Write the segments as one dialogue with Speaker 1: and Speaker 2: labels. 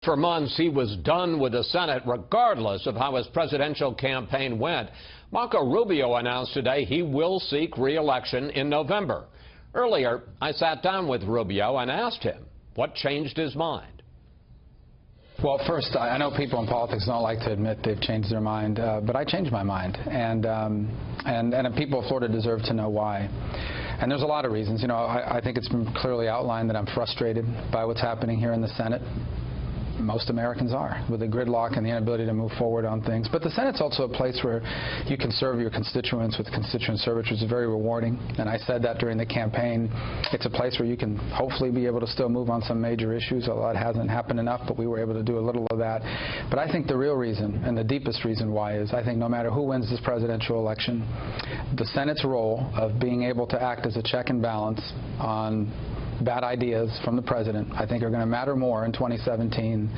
Speaker 1: For months, he was done with the Senate, regardless of how his presidential campaign went. Marco Rubio announced today he will seek re-election in November. Earlier, I sat down with Rubio and asked him what changed his mind.
Speaker 2: Well, first, I know people in politics don't like to admit they've changed their mind, but I changed my mind, and people of Florida deserve to know why. And there's a lot of reasons. You know, I think it's been clearly outlined that I'm frustrated by what's happening here in the Senate. Most Americans are, with the gridlock and the inability to move forward on things. But the Senate's also a place where you can serve your constituents with constituent service, which is very rewarding. And I said that during the campaign. It's a place where you can hopefully be able to still move on some major issues, although it hasn't happened enough, but we were able to do a little of that. But I think the real reason, and the deepest reason why, is I think no matter who wins this presidential election, the Senate's role of being able to act as a check and balance on bad ideas from the president, I think, are going to matter more in 2017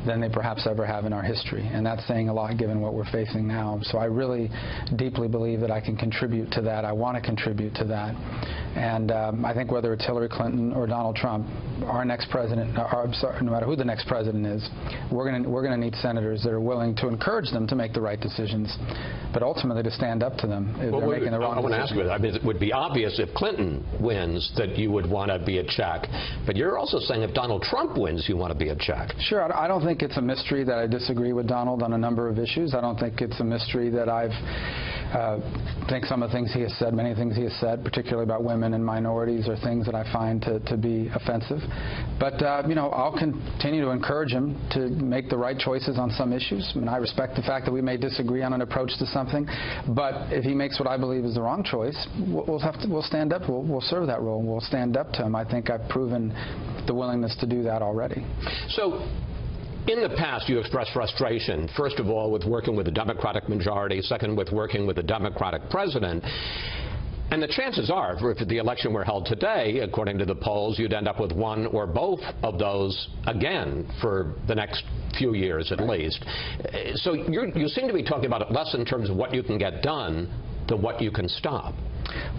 Speaker 2: than they perhaps ever have in our history. And that's saying a lot given what we're facing now. So I really deeply believe that I can contribute to that. I want to contribute to that. And I think whether it's Hillary Clinton or Donald Trump, our next president, no matter who the next president is, we're going to need senators that are willing to encourage them to make the right decisions, but ultimately to stand up to them if they're making the wrong decisions.
Speaker 1: I want to ask you, I mean, it would be obvious if Clinton wins that you would want to be a check, but you're also saying if Donald Trump wins, you want to be a check.
Speaker 2: Sure. I don't think it's a mystery that I disagree with Donald on a number of issues. I don't think it's a mystery that I think some of the things he has said, many things he has said, particularly about women and minorities, are things that I find to be offensive. But, you know, I'll continue to encourage him to make the right choices on some issues. I mean, I respect the fact that we may disagree on an approach to something, but if he makes what I believe is the wrong choice, we'll stand up, we'll serve that role, we'll stand up to him. I think I've proven the willingness to do that already.
Speaker 1: So, in the past, you expressed frustration, first of all, with working with the Democratic majority, second, with working with the Democratic president. And the chances are, if the election were held today, according to the polls, you'd end up with one or both of those again for the next few years at least. So you seem to be talking about it less in terms of what you can get done than what you can stop.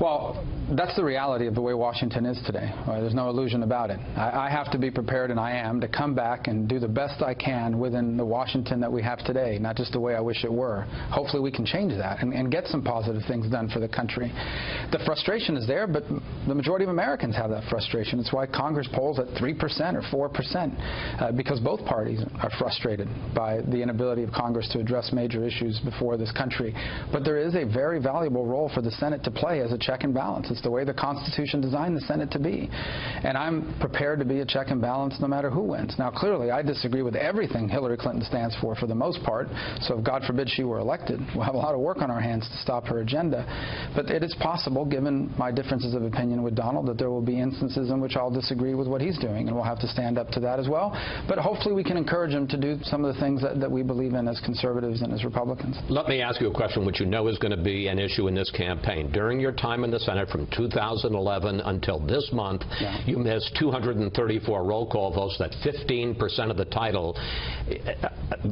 Speaker 2: Well, that's the reality of the way Washington is today. There's no illusion about it. I have to be prepared, and I am, to come back and do the best I can within the Washington that we have today, not just the way I wish it were. Hopefully we can change that and get some positive things done for the country. The frustration is there, but the majority of Americans have that frustration. It's why Congress polls at 3% or 4%, because both parties are frustrated by the inability of Congress to address major issues before this country. But there is a very valuable role for the Senate to play as a check and balance. It's the way the Constitution designed the Senate to be. And I'm prepared to be a check and balance no matter who wins. Now, clearly, I disagree with everything Hillary Clinton stands for the most part. So if, God forbid, she were elected, we'll have a lot of work on our hands to stop her agenda. But it is possible, given my differences of opinion with Donald, that there will be instances in which I'll disagree with what he's doing, and we'll have to stand up to that as well. But hopefully we can encourage him to do some of the things that we believe in as conservatives and as Republicans.
Speaker 1: Let me ask you a question which you know is going to be an issue in this campaign. During your time in the Senate from 2011 until this month, you missed 234 roll call votes, that's 15% of the title.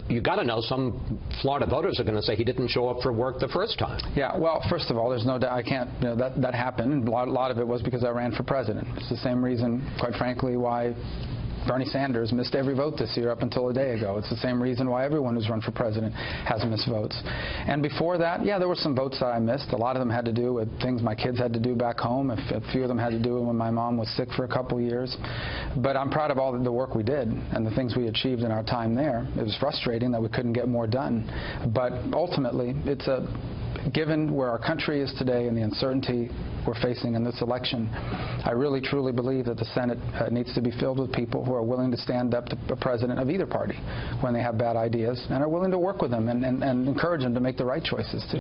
Speaker 1: You got to know some Florida voters are going to say he didn't show up for work the first time.
Speaker 2: Yeah, well, first of all, there's no doubt I can't, you know, that happened. A lot of it was because I ran for president. It's the same reason, quite frankly, why Bernie Sanders missed every vote this year up until a day ago. It's the same reason why everyone who's run for president has missed votes. And before that, yeah, there were some votes that I missed. A lot of them had to do with things my kids had to do back home. A few of them had to do when my mom was sick for a couple years. But I'm proud of all the work we did and the things we achieved in our time there. It was frustrating that we couldn't get more done. But ultimately, given where our country is today and the uncertainty we're facing in this election, I really truly believe that the Senate needs to be filled with people who are willing to stand up to a president of either party when they have bad ideas and are willing to work with them and encourage them to make the right choices too.